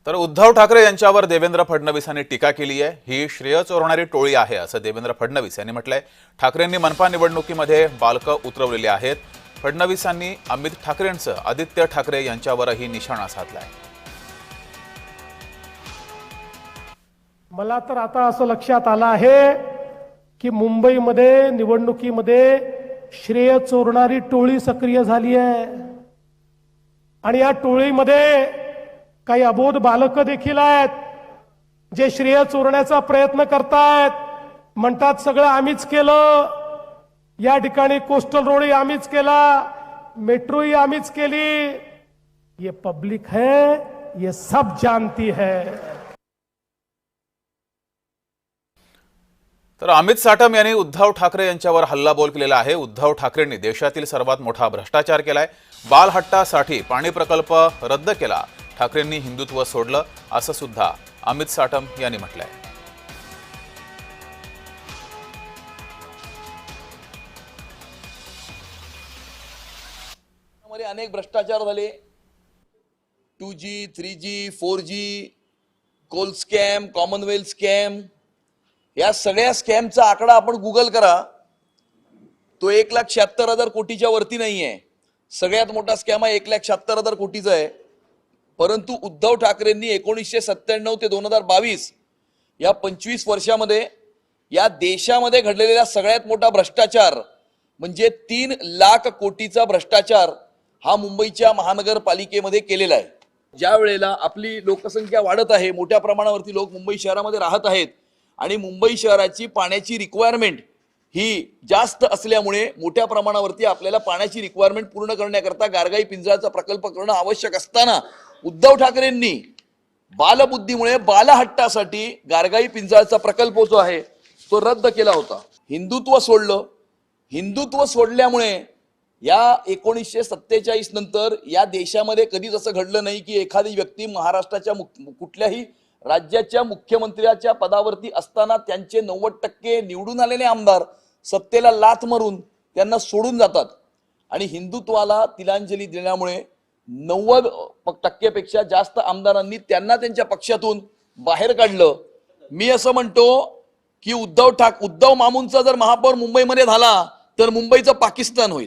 तर उद्धव ठाकरे यांच्यावर देवेंद्र फडणवीसांनी टीका केली आहे। ही श्रेय चोरणारी टोळी आहे असं देवेंद्र फडणवीस यांनी म्हटलंय। ठाकरेंनी मनपा निवडणुकीमध्ये बालकं उतरवलेली आहेत। फडणवीसांनी अमित ठाकरेंचं आदित्य ठाकरे यांच्यावरही निशाणा साधलाय। मला तर आता असं लक्षात आलं आहे की मुंबईमध्ये निवडणुकीमध्ये श्रेय चोरणारी टोळी सक्रिय झाली आहे आणि या टोळीमध्ये काही अबोध बालकं देखील आहेत जे श्रेय चोरण्याचा प्रयत्न करतायत। म्हणतात सगळं आम्हीच केलं, या ठिकाणी कोस्टल रोडही आम्हीच केला, मेट्रोही आम्हीच केली। ये पब्लिक है, ये सब जानती है। तर अमित साटम यांनी उद्धव ठाकरे यांच्यावर हल्लाबोल केलेला आहे। उद्धव ठाकरेंनी देशातील सर्वात मोठा भ्रष्टाचार केलाय, बालहट्टासाठी पाणी प्रकल्प रद्द केला, ठाकरेंनी हिंदुत्व सोडलं असं सुद्धा अमित साटम यांनी म्हटलंय। मध्ये अनेक भ्रष्टाचार झाले, 2G 3G 4G Coal scam, Commonwealth scam, या सगळ्या स्कॅमचा आकडा आपण गुगल करा, तो 1,76,000 कोटीच्या वरती नाही आहे। सगळ्यात मोठा स्कॅम हा 1,76,000 कोटीचा आहे। परंतु उद्धव ठाकरेंनी 1997 ते 2022 या 25 वर्षामध्ये या देशामध्ये घडलेला सगळ्यात मोठा भ्रष्टाचार म्हणजे 3 लाख कोटीचा भ्रष्टाचार हा मुंबईच्या महानगरपालिकेमध्ये केलेला आहे। ज्या वेळेला आपली लोकसंख्या वाढत आहे, मोठ्या प्रमाणावरती लोक मुंबई शहरामध्ये राहत आहेत आणि मुंबई शहराची पाण्याची रिक्वायरमेंट ही जास्त असल्यामुळे मोठ्या प्रमाणावरती आपल्याला पाण्याची रिक्वायरमेंट पूर्ण करण्याकरता गारगाई पिंजराचा प्रकल्प करणं आवश्यक असताना उद्धव ठाकरेंनी बालबुद्धीमुळे बालहट्टासाठी गारगाई पिंजराचा प्रकल्प जो आहे तो रद्द केला होता। हिंदुत्व सोडलं, हिंदुत्व सोडल्यामुळे या 1947 नंतर या देशामध्ये कधीच असं घडलं नाही की एखादी व्यक्ती महाराष्ट्राच्या कुठल्याही राज्याच्या मुख्यमंत्र्याच्या पदावरती असताना त्यांचे 90% निवडून आलेले आमदार सत्तेला लाथ मारून त्यांना सोडून जातात आणि हिंदुत्वाला तिलांजली देण्यामुळे 90% पेक्षा जास्त आमदारांनी त्यांना त्यांच्या पक्षातून बाहेर काढलं। मी असं म्हणतो की उद्धव मामूंचा जर महापौर मुंबईमध्ये झाला तर मुंबईचं पाकिस्तान होईल।